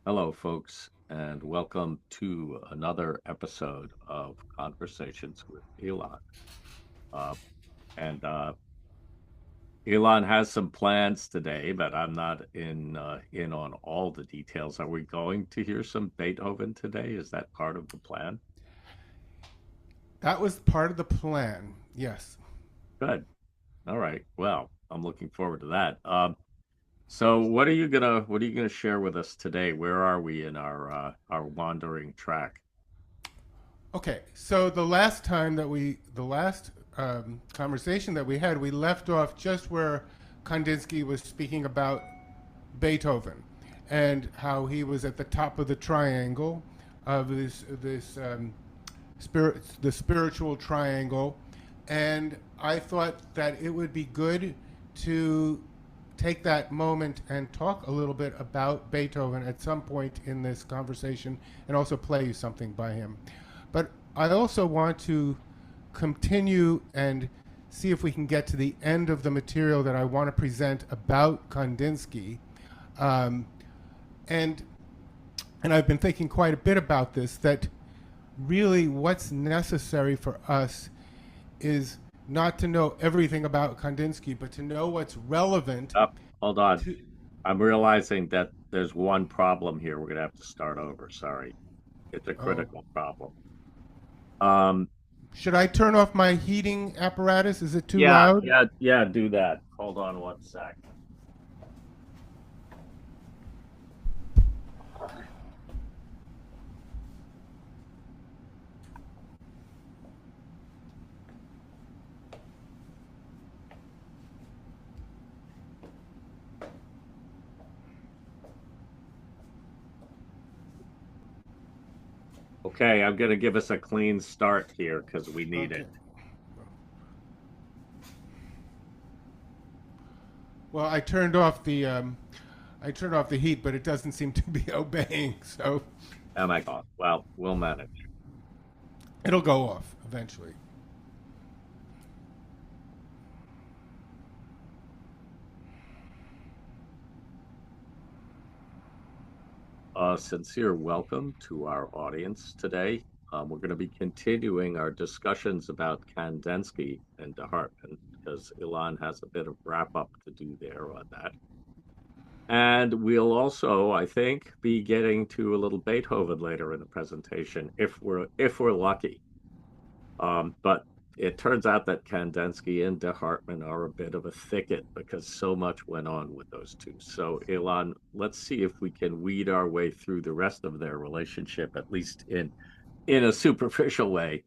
Hello, folks, and welcome to another episode of Conversations with Elon. Uh, and Elon has some plans today, but I'm not in on all the details. Are we going to hear some Beethoven today? Is that part of the plan? That was part of the plan. Yes. Good. All right. Well, I'm looking forward to that. So what are you gonna share with us today? Where are we in our wandering track? Okay. So the last conversation that we had, we left off just where Kandinsky was speaking about Beethoven and how he was at the top of the triangle of the spiritual triangle, and I thought that it would be good to take that moment and talk a little bit about Beethoven at some point in this conversation and also play you something by him. But I also want to continue and see if we can get to the end of the material that I want to present about Kandinsky. Um, and and I've been thinking quite a bit about this, that really what's necessary for us is not to know everything about Kandinsky, but to know what's relevant Up, hold on. to. I'm realizing that there's one problem here. We're gonna have to start over. Sorry. It's a Oh, critical problem. Um, should I turn off my heating apparatus? Is it too yeah, loud? yeah, yeah, do that. Hold on one sec. Okay, I'm gonna give us a clean start here because we need Okay. it. Well, I turned off the heat, but it doesn't seem to be obeying. So Oh my God. Well, we'll manage. it'll go off eventually. Sincere welcome to our audience today. We're going to be continuing our discussions about Kandinsky and Hartmann because Elan has a bit of wrap up to do there on that. And we'll also, I think, be getting to a little Beethoven later in the presentation if we're lucky. But it turns out that Kandinsky and De Hartmann are a bit of a thicket because so much went on with those two. So, Elon, let's see if we can weed our way through the rest of their relationship, at least in a superficial way,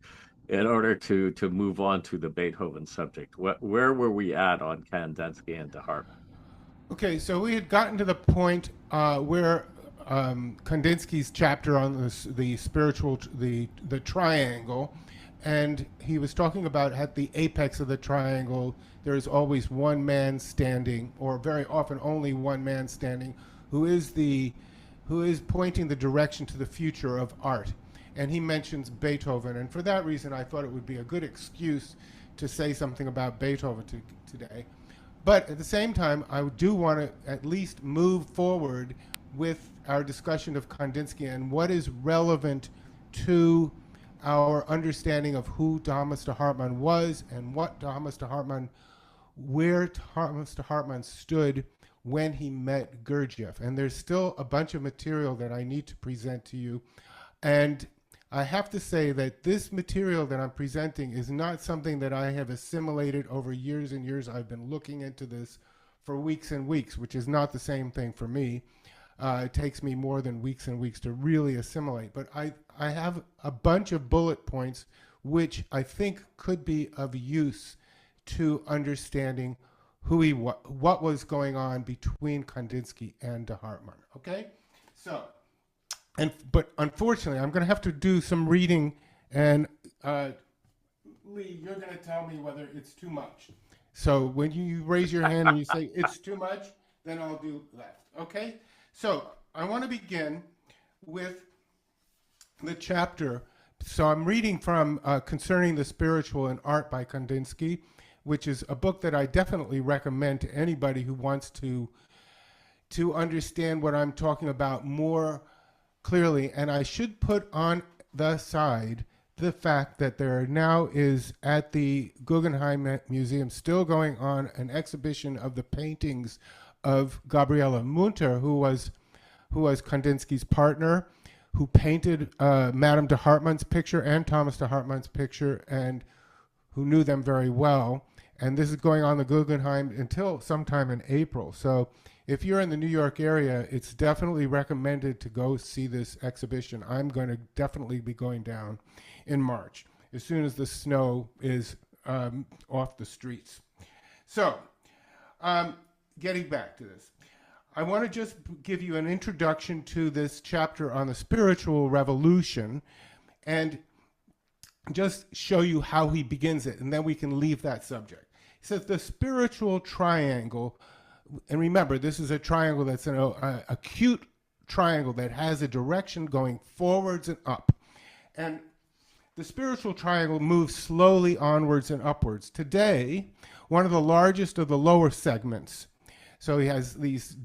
in order to move on to the Beethoven subject. Where were we at on Kandinsky and De Hartmann? Okay, so we had gotten to the point where Kandinsky's chapter on the spiritual, the triangle, and he was talking about at the apex of the triangle, there is always one man standing, or very often only one man standing, who is the who is pointing the direction to the future of art. And he mentions Beethoven, and for that reason, I thought it would be a good excuse to say something about Beethoven today. But at the same time, I do want to at least move forward with our discussion of Kandinsky and what is relevant to our understanding of who Thomas de Hartmann was and what Thomas de Hartmann, where Thomas de Hartmann stood when he met Gurdjieff. And there's still a bunch of material that I need to present to you. And I have to say that this material that I'm presenting is not something that I have assimilated over years and years. I've been looking into this for weeks and weeks, which is not the same thing for me. It takes me more than weeks and weeks to really assimilate. But I have a bunch of bullet points which I think could be of use to understanding what was going on between Kandinsky and de Hartmann. Okay? So, but unfortunately, I'm going to have to do some reading, and Lee, you're going to tell me whether it's too much. So when you raise your hand and you say it's too much, then I'll do left. Okay? So I want to begin with the chapter. So I'm reading from Concerning the Spiritual and Art by Kandinsky, which is a book that I definitely recommend to anybody who wants to understand what I'm talking about more clearly. And I should put on the side the fact that there now is at the Guggenheim Museum still going on an exhibition of the paintings of Gabriele Munter, who was Kandinsky's partner, who painted Madame de Hartmann's picture and Thomas de Hartmann's picture, and who knew them very well. And this is going on the Guggenheim until sometime in April. So if you're in the New York area, it's definitely recommended to go see this exhibition. I'm going to definitely be going down in March, as soon as the snow is off the streets. So, getting back to this, I want to just give you an introduction to this chapter on the spiritual revolution and just show you how he begins it, and then we can leave that subject. He says the spiritual triangle, and remember, this is a triangle that's an acute triangle that has a direction going forwards and up. And the spiritual triangle moves slowly onwards and upwards. Today, one of the largest of the lower segments, so he has these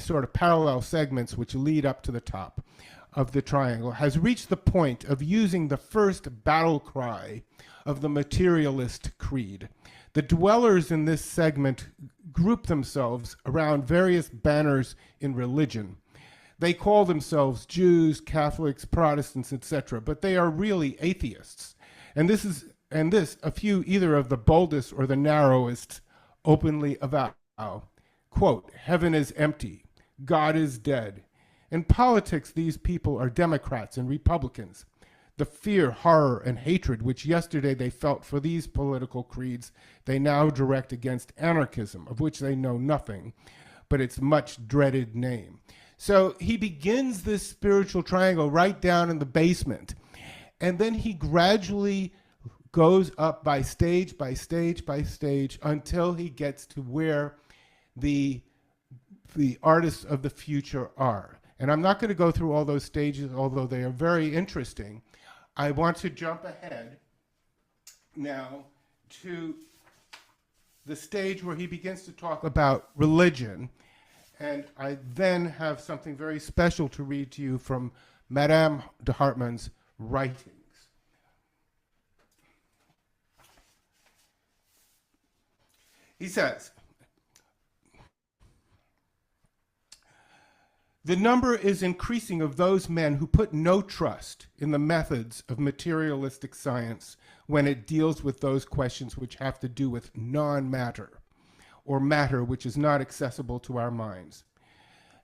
sort of parallel segments which lead up to the top of the triangle, has reached the point of using the first battle cry of the materialist creed. The dwellers in this segment group themselves around various banners in religion. They call themselves Jews, Catholics, Protestants, etc., but they are really atheists. And this a few either of the boldest or the narrowest openly avow. Quote, heaven is empty, God is dead. In politics, these people are Democrats and Republicans. The fear, horror, and hatred which yesterday they felt for these political creeds, they now direct against anarchism, of which they know nothing, but its much dreaded name. So he begins this spiritual triangle right down in the basement, and then he gradually goes up by stage, by stage, by stage, until he gets to where the artists of the future are. And I'm not going to go through all those stages, although they are very interesting. I want to jump ahead now to the stage where he begins to talk about religion. And I then have something very special to read to you from Madame de Hartmann's writings. He says, the number is increasing of those men who put no trust in the methods of materialistic science when it deals with those questions which have to do with non-matter, or matter which is not accessible to our minds.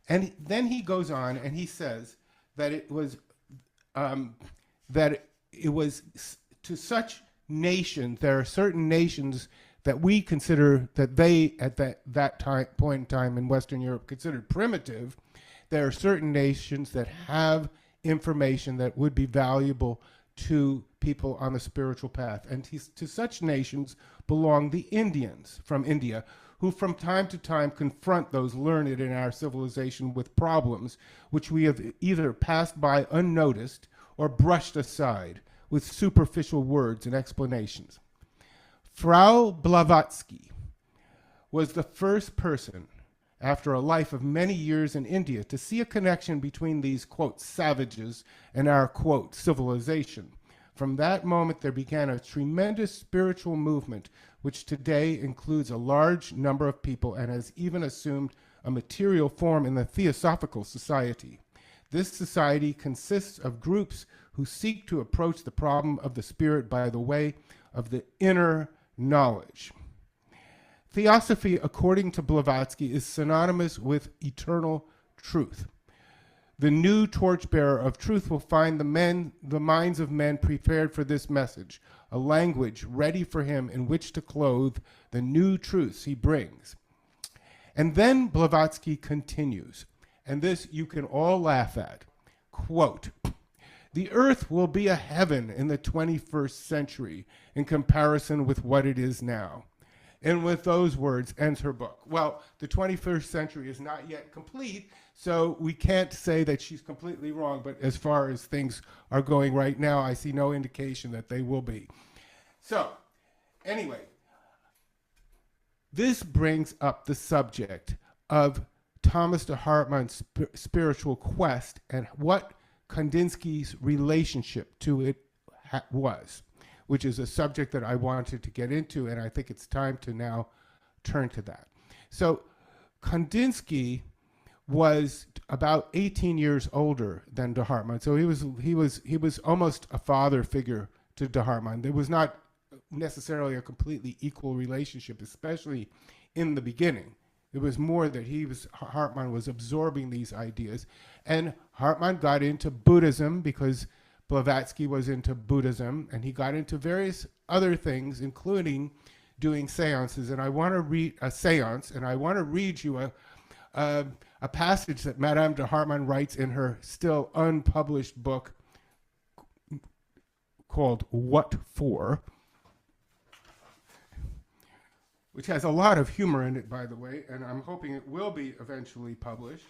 And then he goes on and he says that it was to such nations, there are certain nations that we consider that they at that point in time in Western Europe considered primitive. There are certain nations that have information that would be valuable to people on the spiritual path. And to such nations belong the Indians from India, who from time to time confront those learned in our civilization with problems which we have either passed by unnoticed or brushed aside with superficial words and explanations. Frau Blavatsky was the first person after a life of many years in India to see a connection between these, quote, savages and our, quote, civilization. From that moment, there began a tremendous spiritual movement, which today includes a large number of people and has even assumed a material form in the Theosophical Society. This society consists of groups who seek to approach the problem of the spirit by the way of the inner knowledge. Theosophy, according to Blavatsky, is synonymous with eternal truth. The new torchbearer of truth will find the minds of men prepared for this message, a language ready for him in which to clothe the new truths he brings. And then Blavatsky continues, and this you can all laugh at, quote, the earth will be a heaven in the 21st century in comparison with what it is now. And with those words ends her book. Well, the 21st century is not yet complete, so we can't say that she's completely wrong, but as far as things are going right now, I see no indication that they will be. So, anyway, this brings up the subject of Thomas de Hartmann's spiritual quest and what Kandinsky's relationship to it was, which is a subject that I wanted to get into, and I think it's time to now turn to that. So, Kandinsky was about 18 years older than de Hartmann, so he was almost a father figure to de Hartmann. There was not necessarily a completely equal relationship, especially in the beginning. It was more that Hartmann was absorbing these ideas, and Hartmann got into Buddhism because Blavatsky was into Buddhism, and he got into various other things, including doing seances. And I want to read a seance, and I want to read you a passage that Madame de Hartmann writes in her still unpublished book called What For?, which has a lot of humor in it, by the way, and I'm hoping it will be eventually published.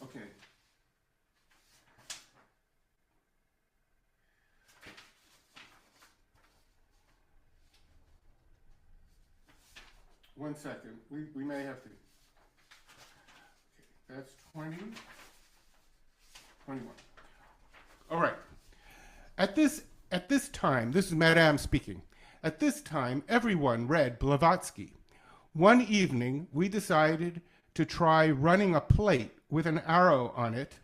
Okay. One second. We may have to. Okay, that's 20. 21. All right. At this time, this is Madame speaking. At this time, everyone read Blavatsky. One evening, we decided to try running a plate with an arrow on it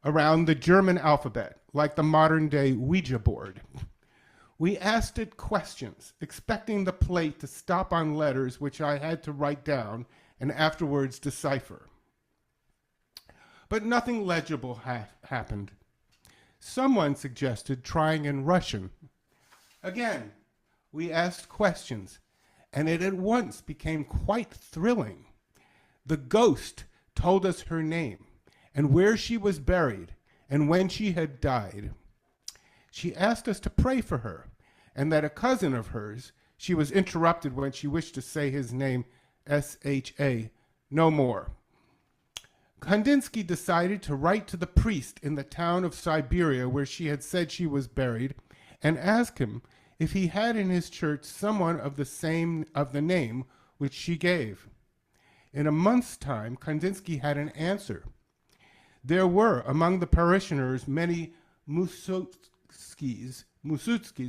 around the German alphabet, like the modern day Ouija board. We asked it questions, expecting the plate to stop on letters which I had to write down and afterwards decipher. But nothing legible happened. Someone suggested trying in Russian. Again, we asked questions, and it at once became quite thrilling. The ghost told us her name and where she was buried and when she had died. She asked us to pray for her, and that a cousin of hers, she was interrupted when she wished to say his name, S-H-A, no more. Kandinsky decided to write to the priest in the town of Siberia where she had said she was buried and ask him if he had in his church someone of the name which she gave. In a month's time, Kandinsky had an answer. There were among the parishioners many Musutskis,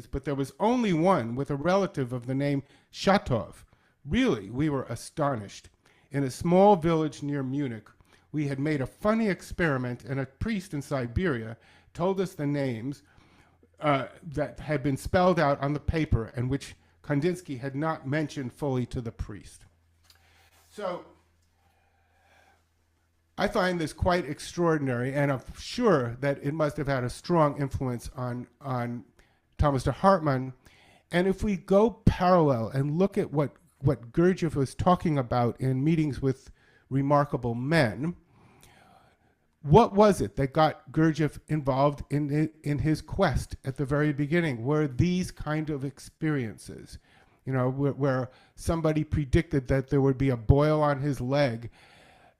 but there was only one with a relative of the name Shatov. Really, we were astonished. In a small village near Munich, we had made a funny experiment, and a priest in Siberia told us the names that had been spelled out on the paper and which Kandinsky had not mentioned fully to the priest. So I find this quite extraordinary, and I'm sure that it must have had a strong influence on Thomas de Hartmann. And if we go parallel and look at what Gurdjieff was talking about in Meetings with Remarkable Men, what was it that got Gurdjieff involved in his quest at the very beginning? Were these kind of experiences, where somebody predicted that there would be a boil on his leg,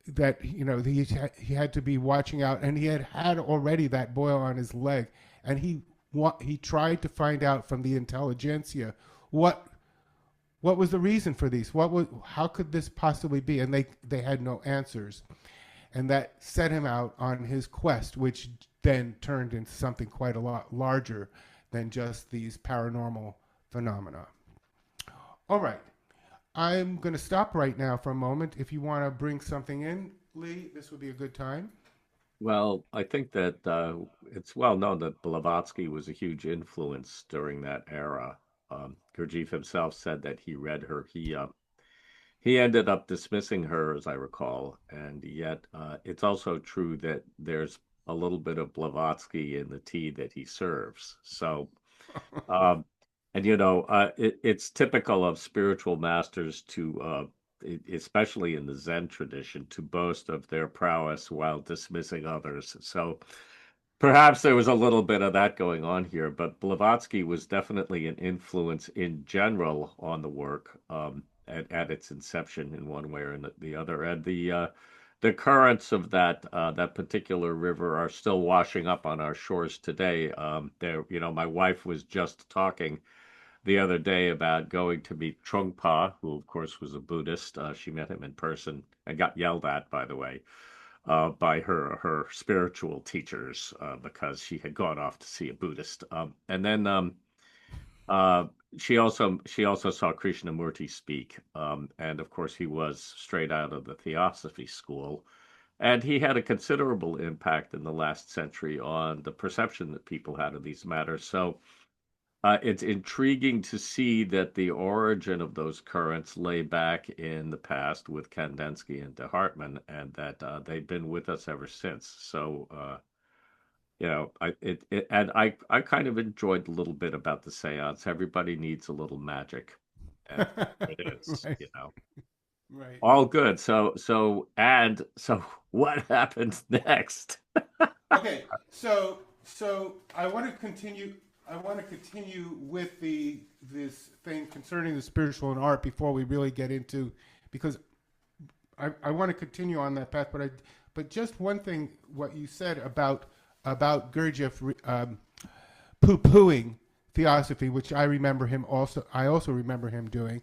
that he had to be watching out, and he had already that boil on his leg, and he tried to find out from the intelligentsia what was the reason for these, how could this possibly be, and they had no answers. And that set him out on his quest, which then turned into something quite a lot larger than just these paranormal phenomena. All right. I'm going to stop right now for a moment. If you want to bring something in, Lee, this would be a good time. Well, I think that it's well known that Blavatsky was a huge influence during that era. Gurdjieff himself said that he read her. He ended up dismissing her, as I recall, and yet it's also true that there's a little bit of Blavatsky in the tea that he serves. So, um, and it's typical of spiritual masters to, especially in the Zen tradition, to boast of their prowess while dismissing others. So, perhaps there was a little bit of that going on here, but Blavatsky was definitely an influence in general on the work at its inception in one way or the other. And the the currents of that particular river are still washing up on our shores today. My wife was just talking the other day about going to meet Trungpa, who of course was a Buddhist. She met him in person and got yelled at, by the way, by her spiritual teachers because she had gone off to see a Buddhist. And then uh, she also saw Krishnamurti speak, and of course he was straight out of the Theosophy school, and he had a considerable impact in the last century on the perception that people had of these matters. So it's intriguing to see that the origin of those currents lay back in the past with Kandinsky and de Hartmann, and that they've been with us ever since. So, I kind of enjoyed a little bit about the seance. Everybody needs a little magic, and it is, Right, you know, right. all good. So what happens next? Okay, so I want to continue. I want to continue with this thing concerning the spiritual and art before we really get into, because I want to continue on that path. But just one thing, what you said about Gurdjieff poo-pooing theosophy, which I also remember him doing.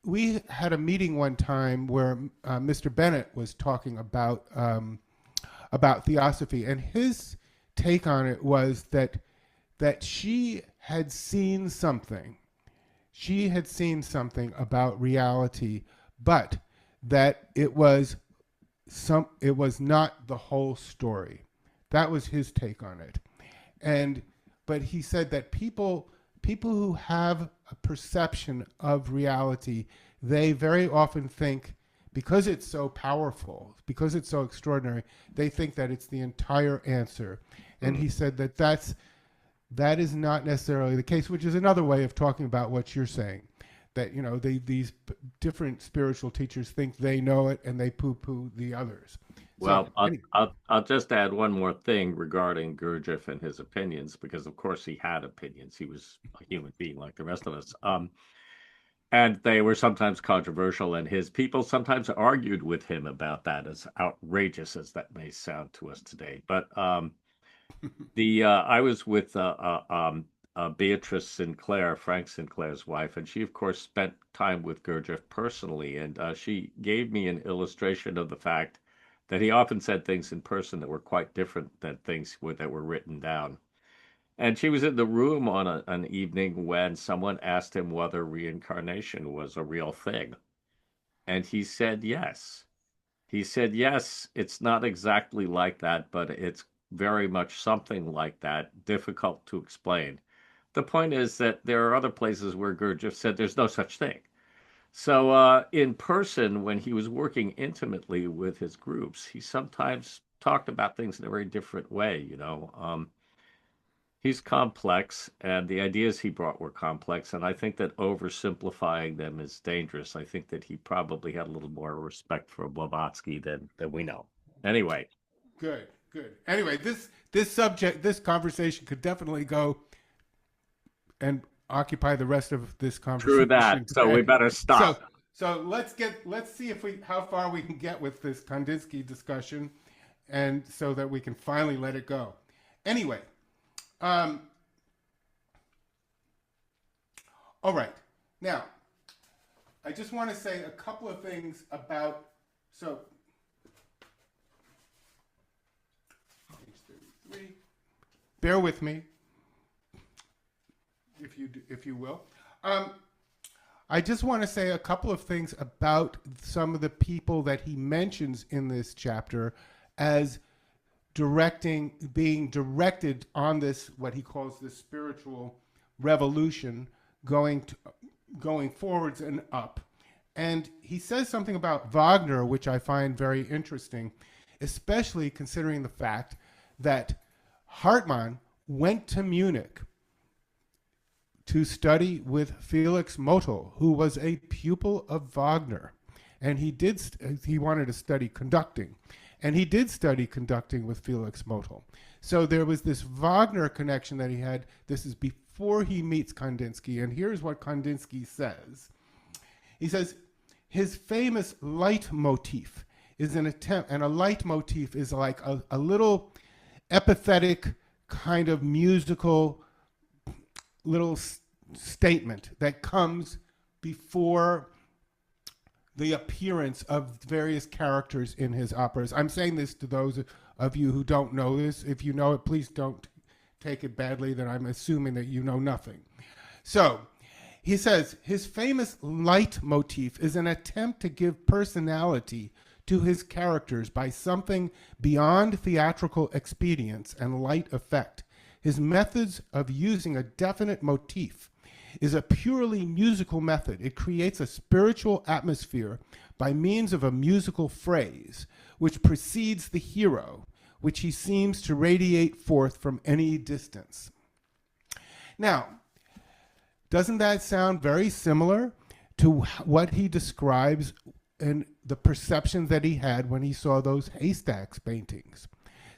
We had a meeting one time where Mr. Bennett was talking about theosophy, and his take on it was that she had seen something. She had seen something about reality, but that it was not the whole story. That was his take on it. But he said that people who have a perception of reality, they very often think, because it's so powerful, because it's so extraordinary, they think that it's the entire answer. And he said that is not necessarily the case, which is another way of talking about what you're saying. That, these different spiritual teachers think they know it and they poo-poo the others. So, Well, I'll just add one more thing regarding Gurdjieff and his opinions, because of course he had opinions. He was a human being like the rest of us. And they were sometimes controversial, and his people sometimes argued with him about that, as outrageous as that may sound to us today. But the I was with Beatrice Sinclair, Frank Sinclair's wife, and she, of course, spent time with Gurdjieff personally, and she gave me an illustration of the fact that he often said things in person that were quite different than things that were written down. And she was in the room on an evening when someone asked him whether reincarnation was a real thing. And he said yes. He said, yes, it's not exactly like that, but it's very much something like that, difficult to explain. The point is that there are other places where Gurdjieff said there's no such thing. So in person, when he was working intimately with his groups, he sometimes talked about things in a very different way. He's complex, and the ideas he brought were complex, and I think that oversimplifying them is dangerous. I think that he probably had a little more respect for Blavatsky than we know. Anyway, good, good. Anyway, this conversation could definitely go and occupy the rest of this true conversation that. So we today. better So, stop. let's see if how far we can get with this Kandinsky discussion, and so that we can finally let it go. Anyway, all right. Now, I just want to say a couple of things about page 33. Bear with me, if you will. I just want to say a couple of things about some of the people that he mentions in this chapter as being directed on this, what he calls the spiritual revolution, going forwards and up. And he says something about Wagner, which I find very interesting, especially considering the fact that Hartmann went to Munich to study with Felix Mottl, who was a pupil of Wagner. And he wanted to study conducting. And he did study conducting with Felix Mottl. So there was this Wagner connection that he had. This is before he meets Kandinsky. And here's what Kandinsky says. He says, his famous leitmotif is an attempt, and a leitmotif is like a little epithetic kind of musical little statement that comes before the appearance of various characters in his operas. I'm saying this to those of you who don't know this. If you know it, please don't take it badly that I'm assuming that you know nothing. So, he says his famous leitmotif is an attempt to give personality to his characters by something beyond theatrical expedience and light effect. His methods of using a definite motif is a purely musical method. It creates a spiritual atmosphere by means of a musical phrase, which precedes the hero, which he seems to radiate forth from any distance. Now, doesn't that sound very similar to what he describes in the perception that he had when he saw those haystacks paintings?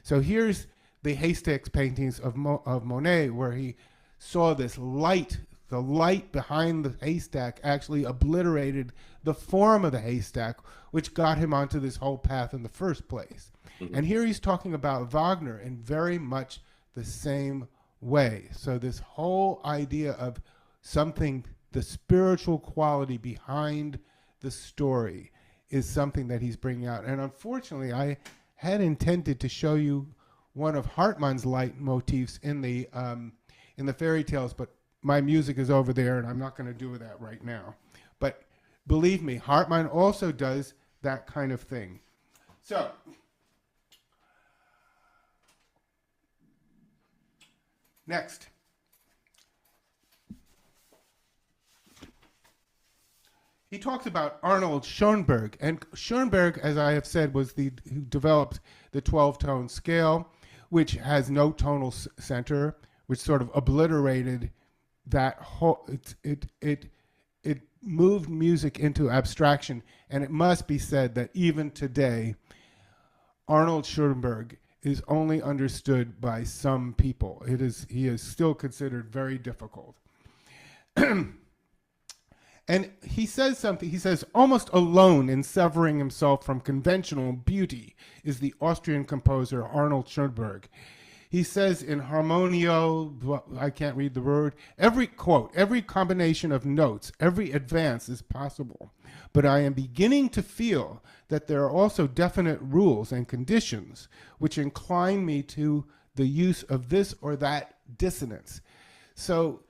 So here's the haystacks paintings of Monet, where he saw this light. The light behind the haystack actually obliterated the form of the haystack, which got him onto this whole path in the first place. Mm-hmm. And here he's talking about Wagner in very much the same way. So this whole idea of something, the spiritual quality behind the story, is something that he's bringing out. And unfortunately, I had intended to show you one of Hartmann's leitmotifs in the fairy tales, but my music is over there, and I'm not going to do that right now. But believe me, Hartmann also does that kind of thing. So, next. He talks about Arnold Schoenberg. And Schoenberg, as I have said, was who developed the 12-tone scale, which has no tonal center, which sort of obliterated that whole, it moved music into abstraction. And it must be said that even today, Arnold Schoenberg is only understood by some people. He is still considered very difficult. And he says something, he says, almost alone in severing himself from conventional beauty is the Austrian composer Arnold Schoenberg. He says in Harmonio, I can't read the word, every quote, every combination of notes, every advance is possible. But I am beginning to feel that there are also definite rules and conditions which incline me to the use of this or that dissonance. So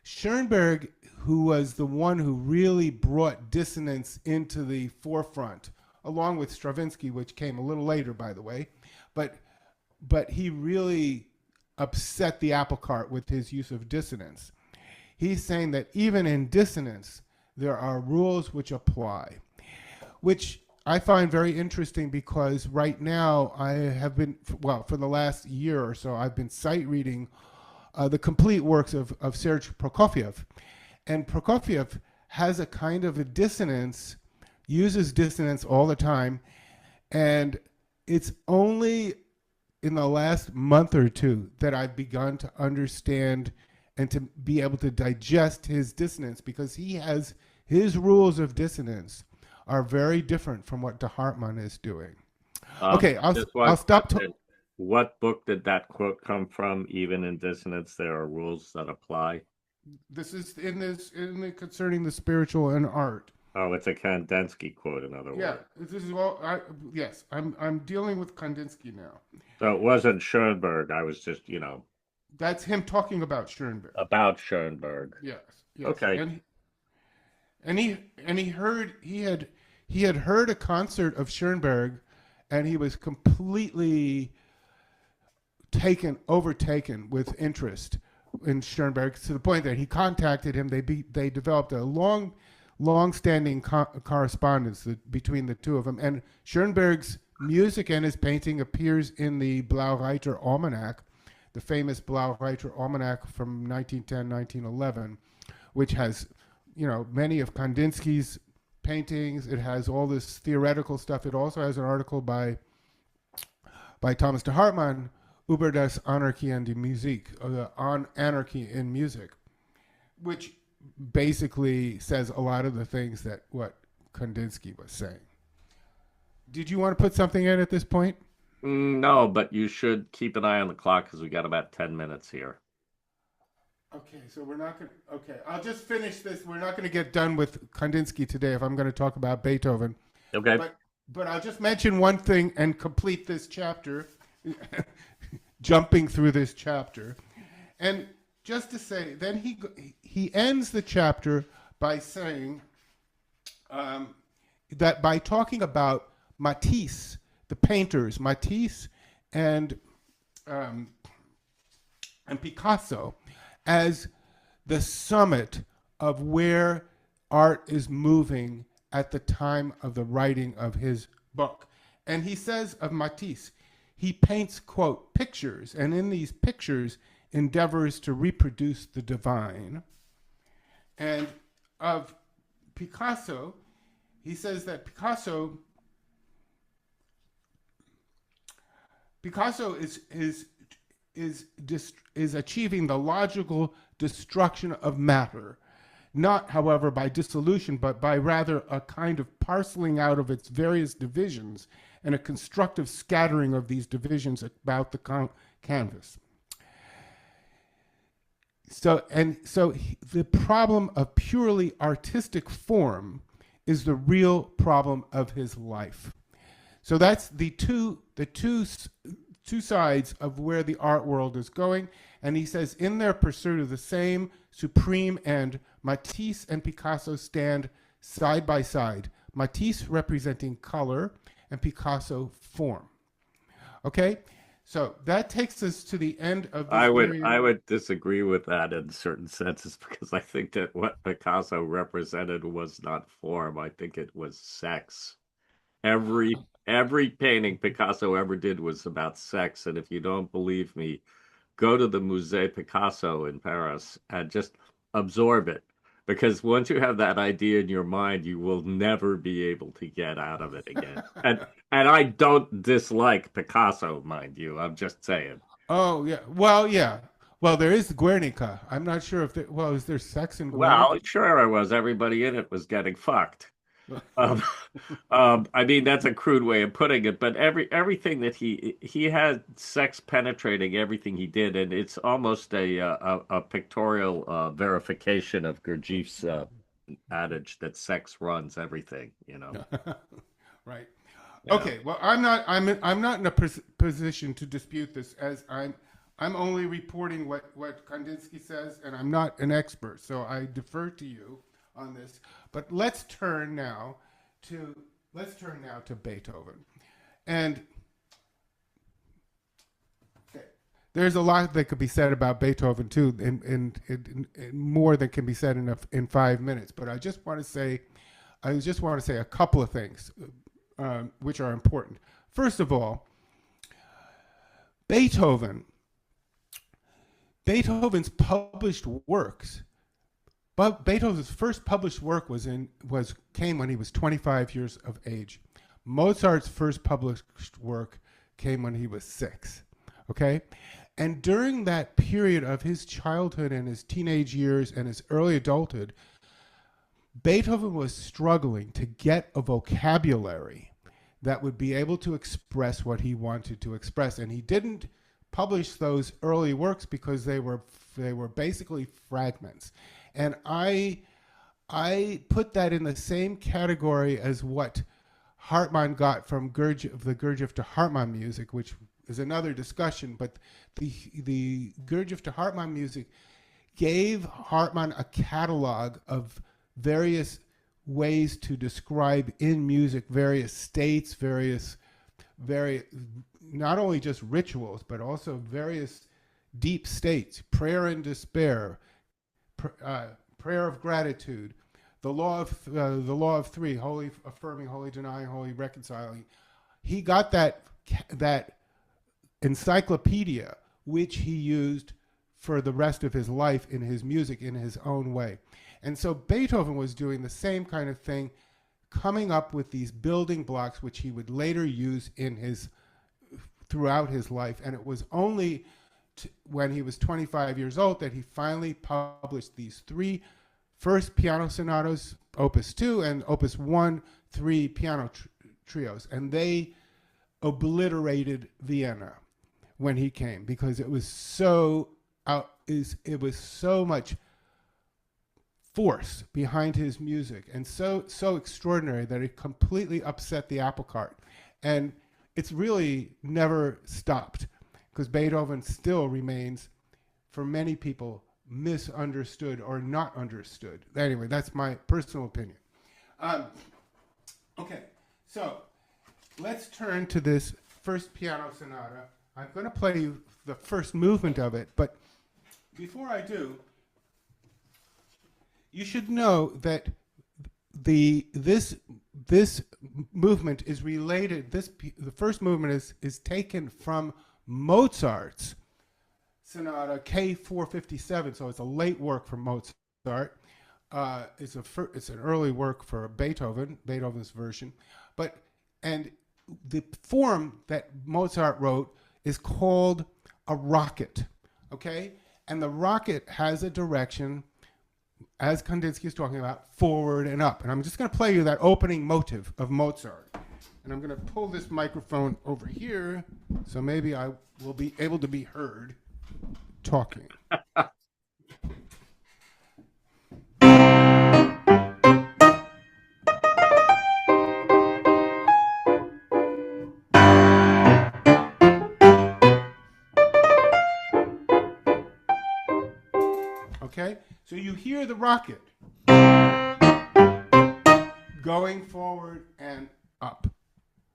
Schoenberg, who was the one who really brought dissonance into the forefront, along with Stravinsky, which came a little later, by the way, but he really upset the apple cart with his use of dissonance. He's saying that even in dissonance, there are rules which apply, which I find very interesting because right now I have been, well, for the last year or so, I've been sight reading the complete works of Serge Prokofiev. And Prokofiev has a kind of a dissonance, uses dissonance all the time, and it's only in the last month or two that I've begun to understand and to be able to digest his dissonance, because he has his rules of dissonance are very different from what de Hartmann is doing. Okay, I'll stop. What book did that quote come from? Even in dissonance, there are rules that apply. This is concerning the spiritual and art. Oh, it's a Kandinsky quote, in other words. Yeah, this is all. Yes, I'm dealing with Kandinsky now. So it wasn't Schoenberg. I was just, That's him talking about Schoenberg. About Schoenberg. Yes. Okay. And he had heard a concert of Schoenberg, and he was completely overtaken with interest in Schoenberg, to the point that he contacted him. They developed a long-standing correspondence between the two of them. And Schoenberg's music and his painting appears in the Blaureiter Almanac, the famous Blaureiter Almanac from 1910-1911, which has, many of Kandinsky's paintings. It has all this theoretical stuff. It also has an article by Thomas de Hartmann, über das Anarchie in die Musik, on anarchy in music, which basically says a lot of the things that what Kandinsky was saying. Did you want to put something in at this point? No, but you should keep an eye on the clock because we got about 10 minutes here. Okay, so we're not going to. Okay, I'll just finish this. We're not going to get done with Kandinsky today if I'm going to talk about Beethoven. Okay. But but I'll just mention one thing and complete this chapter, jumping through this chapter, and just to say, then he ends the chapter by saying that by talking about Matisse, the painters, Matisse and um, and Picasso, as the summit of where art is moving at the time of the writing of his book. And he says of Matisse, he paints, quote, pictures, and in these pictures endeavors to reproduce the divine. And of Picasso, he says that Picasso is achieving the logical destruction of matter, not, however, by dissolution, but by rather a kind of parceling out of its various divisions and a constructive scattering of these divisions about the canvas. So the problem of purely artistic form is the real problem of his life. So that's the two sides of where the art world is going. And he says, in their pursuit of the same supreme end, Matisse and Picasso stand side by side. Matisse representing color and Picasso form. Okay, so that takes us to the end of this. I would disagree with that in certain senses because I think that what Picasso represented was not form. I think it was sex. Every painting Picasso ever did was about sex, and if you don't believe me, go to the Musée Picasso in Paris and just absorb it. Because once you have that idea in your mind, you will never be able to get out of it again. And I don't dislike Picasso, mind you. I'm just saying. Oh yeah, well yeah, well there is Guernica. I'm not sure if is there sex in Well, Guernica? sure I was. Everybody in it was getting fucked. Um, I mean that's a crude way of putting it, but everything that he had sex penetrating everything he did, and it's almost a pictorial verification of Gurdjieff's adage that sex runs everything. Right. Yeah. Okay. Well, I'm not in a position to dispute this, as I'm only reporting what Kandinsky says, and I'm not an expert, so I defer to you on this. But let's turn now to Beethoven, and okay, there's a lot that could be said about Beethoven too, and more than can be said in 5 minutes. But I just want to say a couple of things which are important. First of all, Beethoven's published works. But Beethoven's first published work came when he was 25 years of age. Mozart's first published work came when he was 6. Okay? And during that period of his childhood and his teenage years and his early adulthood, Beethoven was struggling to get a vocabulary that would be able to express what he wanted to express. And he didn't publish those early works because they were basically fragments. And I put that in the same category as what Hartmann got from the Gurdjieff to Hartmann music, which is another discussion. But the Gurdjieff to Hartmann music gave Hartmann a catalog of various ways to describe in music various states, various not only just rituals, but also various deep states, prayer and despair, prayer of gratitude, the law of three, holy affirming, holy denying, holy reconciling. He got that encyclopedia, which he used for the rest of his life in his music in his own way. And so Beethoven was doing the same kind of thing, coming up with these building blocks, which he would later use throughout his life. And it was only when he was 25 years old that he finally published these three first piano sonatas, Opus 2 and Opus 1, 3 piano trios, and they obliterated Vienna when he came because it was so it was so much force behind his music and so extraordinary that it completely upset the apple cart. And it's really never stopped because Beethoven still remains, for many people, misunderstood or not understood. Anyway, that's my personal opinion. Okay, so let's turn to this first piano sonata. I'm going to play you the first movement of it, but before I do, you should know that this movement is related. The first movement is taken from Mozart's Sonata K457, so it's a late work from Mozart. It's an early work for Beethoven's version, and the form that Mozart wrote is called a rocket. Okay, and the rocket has a direction, as Kandinsky is talking about, forward and up. And I'm just going to play you that opening motive of Mozart. And I'm going to pull this microphone over here, so maybe I will be able to be heard talking. Okay? So you hear the rocket going forward and up.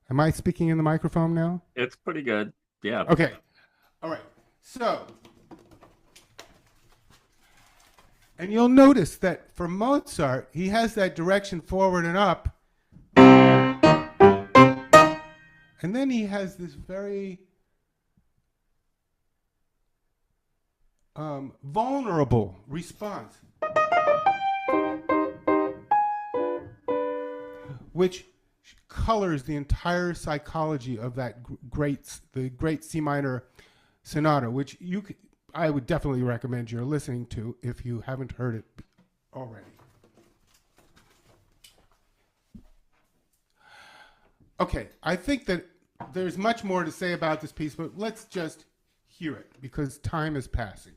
Am I speaking in the microphone now? It's pretty good. Yeah. Okay. All right. So, and you'll notice that for Mozart, he has that direction forward and up. And then he has this very vulnerable response, which colors the entire psychology of the great C minor sonata, which I would definitely recommend you're listening to if you haven't heard it already. Okay, I think that there's much more to say about this piece, but let's just hear it because time is passing.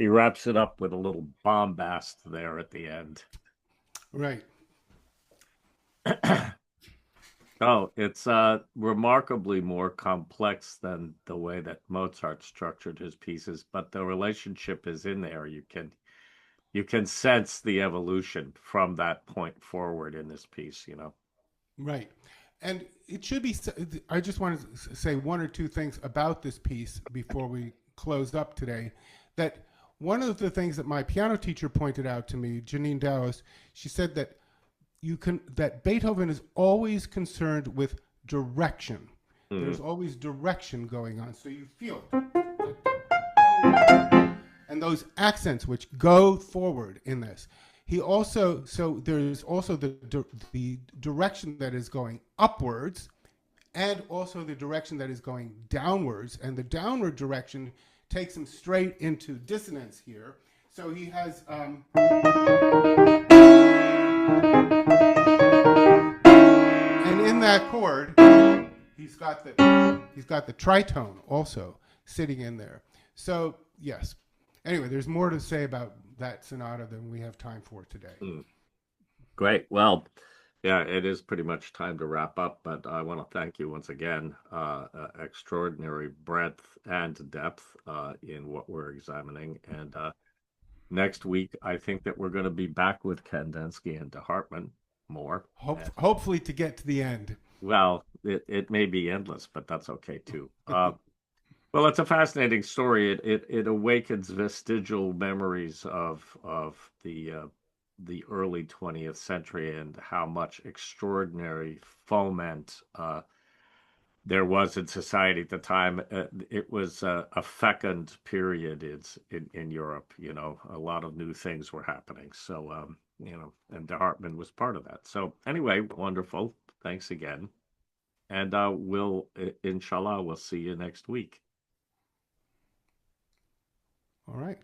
he wraps it up with a little bombast there at the end. Right. Oh, it's remarkably more complex than the way that Mozart structured his pieces, but the relationship is in there. You can sense the evolution from that point forward in this piece. Right. And it should be, I just want to say one or two things about this piece before we close up today. That one of the things that my piano teacher pointed out to me, Janine Dowis, she said that Beethoven is always concerned with direction. Mm-hmm. There's always direction going on. So you feel it. And those accents which go forward in this. He also, so there's also the direction that is going upwards, and also the direction that is going downwards, and the downward direction takes him straight into dissonance here. So he has and in that chord he's got the tritone also sitting in there. So yes. Anyway, there's more to say about that sonata than we have time for today. Mm. Great. Well, yeah, it is pretty much time to wrap up, but I want to thank you once again. Extraordinary breadth and depth in what we're examining. And next week, I think that we're going to be back with Kandinsky and de Hartmann more. And, Hopefully to get to the end. well, it may be endless, but that's okay too. Well, it's a fascinating story. It awakens vestigial memories of the early 20th century and how much extraordinary foment there was in society at the time. It was a fecund period in Europe. A lot of new things were happening. So, and de Hartmann was part of that. So, anyway, wonderful. Thanks again. And inshallah, we'll see you next week. All right.